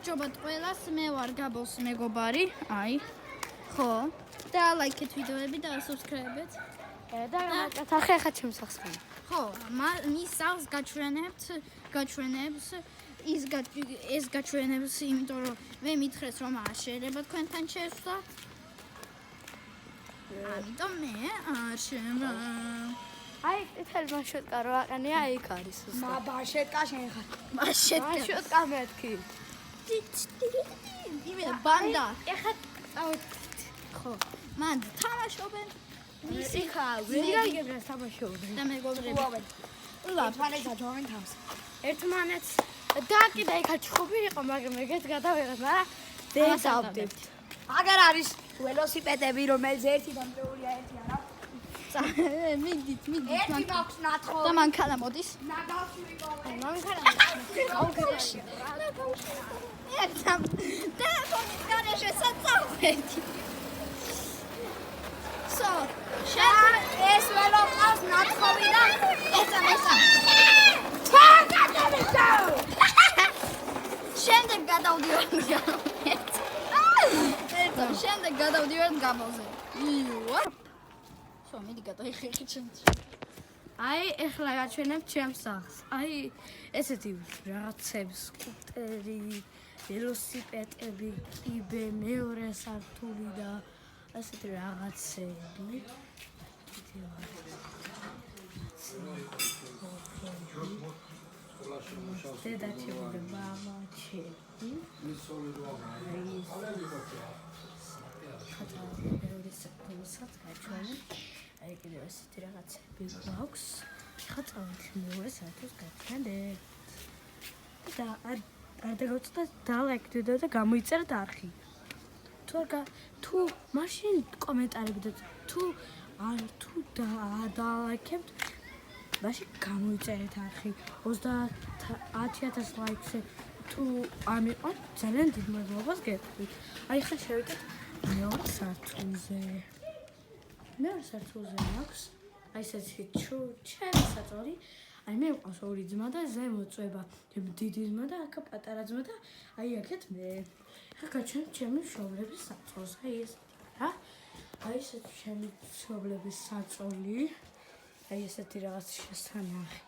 გამარჯობათ ყველას, მე ვარ გაბოს მეგობარი, აი, ხო, და ლაიქეთ ვიდეოები და subscribe-ეთ. და გამარჯობათ, ახლა ჩემს სახს ხარ. ხო, მის სახს გაჩვენებს ეს გაჩვენებს, იმიტომ რომ მე მითხრეს რომ არ შეიძლება თქვენთან შევსვა. ამიტომ მე არ შემვა. აი, ეთერ მაშოტკა რო აყენია, იქ არის უბრალოდ. მა ბაშეტკა შენ ხარ. მაშოტკა მეთქი. იმენა ბანდა. ეხლა წავით. ხო, მან თამაშობენ. მისი ვიღებებს თამაშობენ. და მეგობრები. ლაფანე გაჯოვენ თავს. ერთმანეთს და კიდე იქა ჩხუბი იყო, მაგრამ ეგეთ გადავიღეთ, მაგრამ დეცავდებთ. აგარ არის ველოსიპედები, რომელიც ერთი დამრეულია, ერთი არა. მიდით. ერთი მაქვს ნათხო. და მანქანა მოდის. ნაგავში ვიყავ. მანქანა აუგეში. ტელეფონის გარეშე საწავედი. ეს ველო ყავს ნათხოვი და ესა. შემდეგ გადავდივართ გაბოზე. სო, მიდი გადაიხერხე ჩემს. აი, ეხლა გაჩვენებ ჩემს სახს. აი, ესეთი რაღაცები, სკუტერი, ველოსიპედები, კიბე, მეორე სართული და ასეთი რაღაცები. დედაჩემი და მამაჩემი. აი, კიდევ ასეთი რაღაცები გვაქვს. ხა წავით მეორე საათს გაჩვენდეთ. და არ დაგავწდა დალაიქ ვიდეო და გამოიწერეთ არხი. თუ მაშინ კომენტარები და თუ დალაიქებთ, მაშინ გამოიწერეთ არხი. 10,000 ლაიქზე თუ ამიყავთ, ძალიან დიდ მადლობას გეტყვით. აი, ხა შევიდეთ მეორე სართულზე. მეორე სართულზე აქვს. აი ესეთი ჩემი საწოლი. აი მე მყავს ორი ძმა და ზე მოწვება. დიდი ძმა და აქ პატარა ძმა და აი აქეთ მე. ხა გაჩვენ ჩემი მშობლების საწოლს. აი ეს რა? აი ესეთი ჩემი მშობლების საწოლი. აი ესეთი რაღაც შესანახი.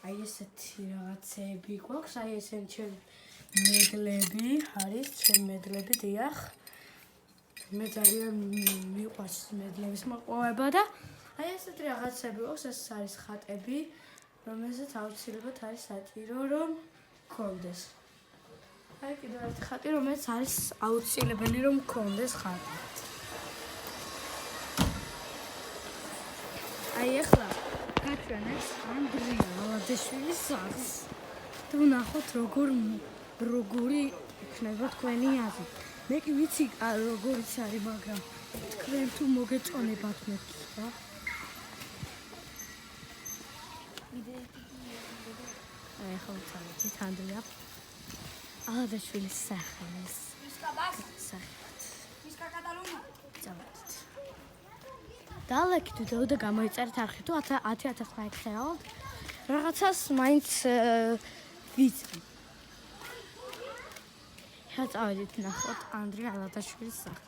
აი ესეთი რაღაცები გვაქვს. აი ესენი ჩემი მედლები არის, ჩემი მედლები დიახ. მე ძალიან მიყვარს მედლების მოპოვება და აი ესეთი რაღაცები აქვს, ეს არის ხატები, რომელზეც აუცილებლად არის საჭირო რომ გქონდეს. აი კიდევ ერთი ხატი, რომელიც არის აუცილებელი რომ გქონდეს ხატი. აი ახლა გაჩვენებს ანდრია ალადაშვილის სახს. თუ ნახოთ როგორი იქნება თქვენი აზრი. მე კი ვიცი როგორიც არის, მაგრამ თქვენ თუ მოგეწონებათ მე რა. აი ხო წავიდეთ ანდრია ალადაშვილის სახლის. მისკა კატალონია. წავიდეთ. დალაიქით ვიდეო და გამოიწერეთ არხი თუ 10,000 ლაიქ ხერავთ. რაღაცას მაინც ვიცი. წავედით ნახოთ ანდრია ალადაშვილის სახს.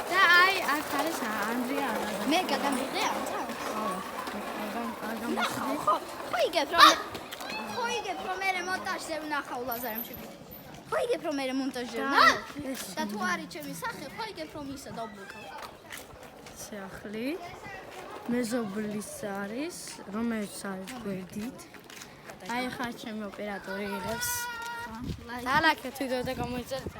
და აი აქ არის ანდრია ალადაშვილი. მე გადამიღე ამას. ხო იგებ რომ მე მონტაჟზე ვნახავ ლაზარემ შეგვიძლია. ხო იგებ რომ მე მონტაჟზე და თუ არის ჩემი სახე, ხო იგებ რომ ისა დავბლოკავ. სახლი მეზობლის არის, რომელიც არის გვერდით. აი ხა ჩემი ოპერატორი იღებს. დალაიქეთ ვიდეო და გამოიწერეთ.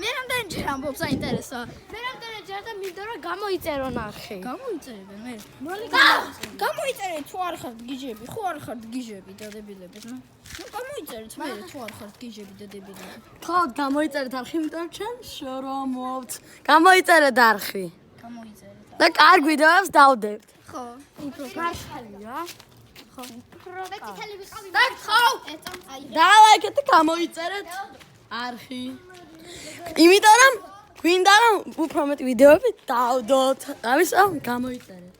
მე რამდენჯერ ამბობ საინტერესოა. მე რამდენჯერ და მინდა რომ გამოიწერო ნახე. გამოიწერებენ მე. ნოლი გამოიწერეთ თუ არ ხართ გიჟები, ხო არ ხართ გიჟები და დებილები, ნუ გამოიწერეთ მე თუ არ ხართ გიჟები და დებილები. ხავთ გამოიწერეთ არხი, იმიტომ რომ ჩემ შრომობთ. გამოიწერეთ არხი. გამოიწერეთ. და კარგ ვიდეოებს დავდებთ. ხო. გაშალია. ვეცითელი ვიყავი. დაგთხავ. ეწამ აი. დალაიქეთ და გამოიწერეთ არხი. იმიტომ რომ გვინდა რომ უფრო მეტი ვიდეოები დავდოთ. ამის გამოიწერეთ.